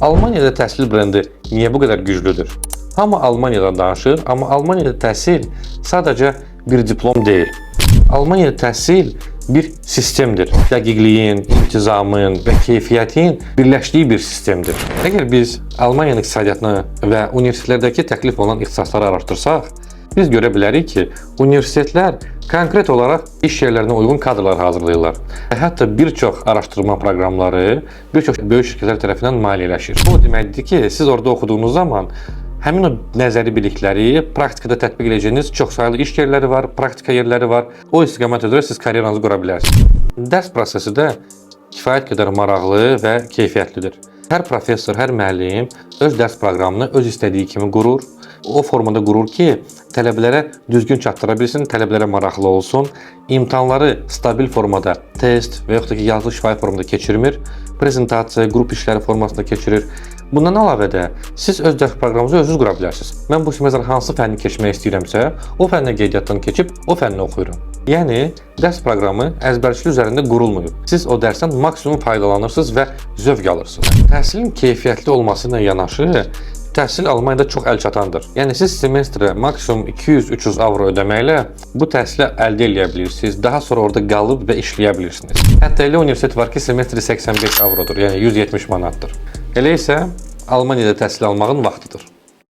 Almaniyada təhsil brendi niyə bu qədər güclüdür? Hamı Almaniyadan danışır, amma Almaniyada təhsil sadəcə bir diplom deyil. Almaniyada təhsil bir sistemdir. Dəqiqliyin, intizamın və keyfiyyətin birləşdiyi bir sistemdir. Əgər biz Almaniyanın iqtisadiyyatını və universitetlərdəki təklif olunan ixtisasları araşdırsaq, biz görə bilərik ki, universitetlər konkret olaraq iş yerlərinə uyğun kadrlar hazırlayırlar. Hətta bir çox araşdırma proqramları bir çox böyük şirkətlər tərəfindən maliyyələşir. Bu deməkdir ki, siz orada oxuduğunuz zaman həmin o nəzəri bilikləri praktikada tətbiq edəcəyiniz çoxsaylı iş yerləri var, praktika yerləri var. O istiqamət üzrə siz karyeranızı qura bilərsiniz. Dərs prosesi də kifayət qədər maraqlı və keyfiyyətlidir. Hər professor, hər müəllim öz dərs proqramını öz istədiyi kimi qurur. O formada qurur ki, tələbələrə düzgün çatdıra bilsin, tələbələrə maraqlı olsun. İmtahanları stabil formada, test və yaxud da ki, yazılı şifahi formada keçirmir. Prezentasiya, qrup işləri formasında keçirir. Bundan əlavə də siz öz dərs proqramınızı özünüz qura bilərsiniz. Mən bu semestr hansı fənni keçmək istəyirəmsə, o fənnə qeydiyyatdan keçib o fənni oxuyuram. Yəni, dərs proqramı əzbərçilik üzərində qurulmuyub. Siz o dərsdən maksimum faydalanırsınız və zövq alırsınız. Təhsilin keyfiyyətli olması ilə yanaşı, təhsil Almaniyada çox əlçatandır. Yəni, siz semestrə maksimum 200-300 avro ödəməklə bu təhsili əldə edə bilirsiniz. Daha sonra orada qalıb və işləyə bilirsiniz. Hətta elə universitet var ki, semestri 85 avrodur, yəni 170 manatdır. Elə isə Almaniyada təhsil almağın vaxtıdır.